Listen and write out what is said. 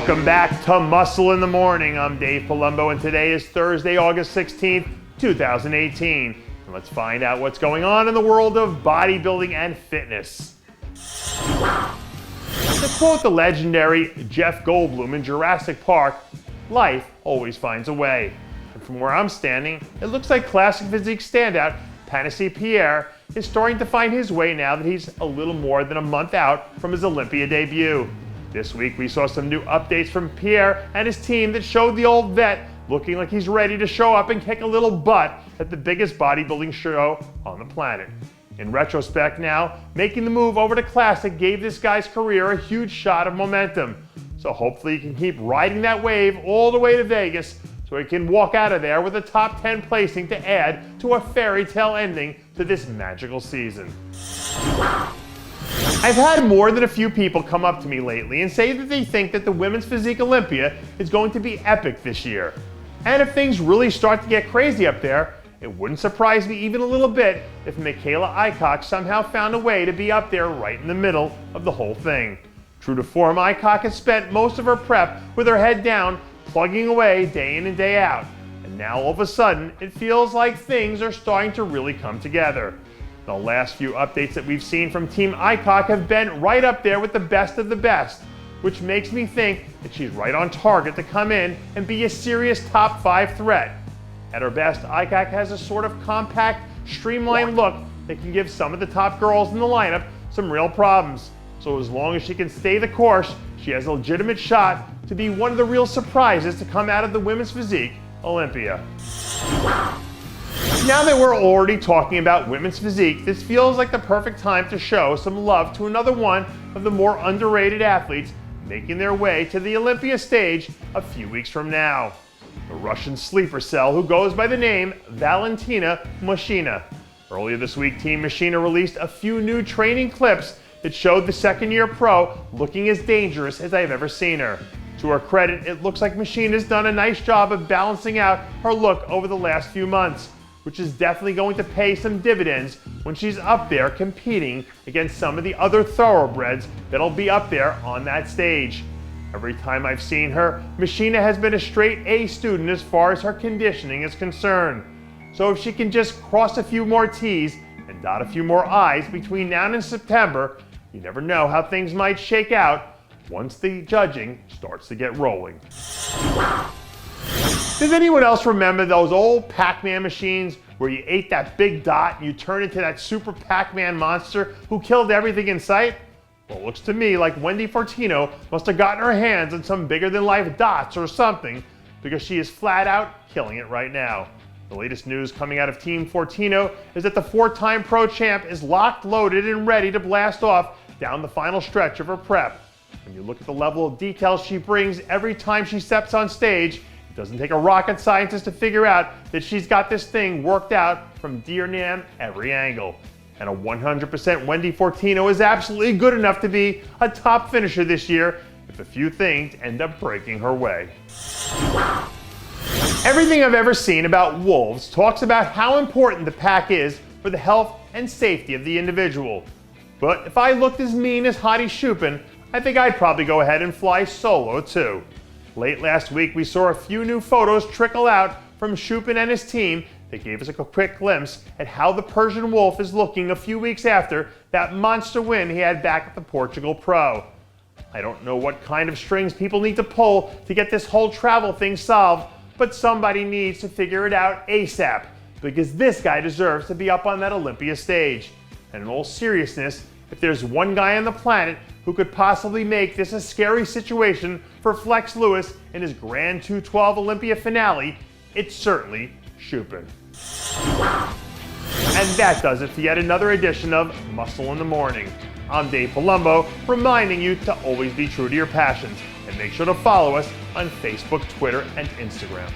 Welcome back to Muscle in the Morning. I'm Dave Palumbo, and today is Thursday, August 16th, 2018. And let's find out what's going on in the world of bodybuilding and fitness. To quote the legendary Jeff Goldblum in Jurassic Park, life always finds a way. And from where I'm standing, it looks like classic physique standout Panexce Pierce is starting to find his way now that he's a little more than a month out from his Olympia debut. This week we saw some new updates from Pierre and his team that showed the old vet looking like he's ready to show up and kick a little butt at the biggest bodybuilding show on the planet. In retrospect now, making the move over to Classic gave this guy's career a huge shot of momentum. So hopefully he can keep riding that wave all the way to Vegas so he can walk out of there with a top 10 placing to add to a fairy tale ending to this magical season. I've had more than a few people come up to me lately and say that they think that the Women's Physique Olympia is going to be epic this year. And if things really start to get crazy up there, it wouldn't surprise me even a little bit if Michaela Aycock somehow found a way to be up there right in the middle of the whole thing. True to form, Aycock has spent most of her prep with her head down, plugging away day in and day out. And now all of a sudden, it feels like things are starting to really come together. The last few updates that we've seen from Team Aycock have been right up there with the best of the best, which makes me think that she's right on target to come in and be a serious top 5 threat. At her best, Aycock has a sort of compact, streamlined look that can give some of the top girls in the lineup some real problems. So as long as she can stay the course, she has a legitimate shot to be one of the real surprises to come out of the Women's Physique Olympia. Now that we're already talking about women's physique, this feels like the perfect time to show some love to another one of the more underrated athletes making their way to the Olympia stage a few weeks from now. The Russian sleeper cell who goes by the name Valentina Machina. Earlier this week, Team Machina released a few new training clips that showed the second-year pro looking as dangerous as I've ever seen her. To her credit, it looks like Machina's done a nice job of balancing out her look over the last few months, which is definitely going to pay some dividends when she's up there competing against some of the other thoroughbreds that'll be up there on that stage. Every time I've seen her, Machina has been a straight A student as far as her conditioning is concerned. So if she can just cross a few more T's and dot a few more I's between now and September, you never know how things might shake out once the judging starts to get rolling. Does anyone else remember those old Pac-Man machines where you ate that big dot and you turned into that super Pac-Man monster who killed everything in sight? Well, it looks to me like Wendy Fortino must have gotten her hands on some bigger-than-life dots or something, because she is flat out killing it right now. The latest news coming out of Team Fortino is that the 4-time pro champ is locked, loaded, and ready to blast off down the final stretch of her prep. When you look at the level of detail she brings every time she steps on stage, it doesn't take a rocket scientist to figure out that she's got this thing worked out from deer nam every angle. And a 100% Wendy Fortino is absolutely good enough to be a top finisher this year if a few things end up breaking her way. Everything I've ever seen about wolves talks about how important the pack is for the health and safety of the individual. But if I looked as mean as Hadi Choopan, I think I'd probably go ahead and fly solo too. Late last week, we saw a few new photos trickle out from Choopan and his team that gave us a quick glimpse at how the Persian Wolf is looking a few weeks after that monster win he had back at the Portugal Pro. I don't know what kind of strings people need to pull to get this whole travel thing solved, but somebody needs to figure it out ASAP, because this guy deserves to be up on that Olympia stage. And in all seriousness, if there's one guy on the planet who could possibly make this a scary situation for Flex Lewis in his Grand 212 Olympia finale, it's certainly Choopan. And that does it for yet another edition of Muscle in the Morning. I'm Dave Palumbo, reminding you to always be true to your passions, and make sure to follow us on Facebook, Twitter, and Instagram.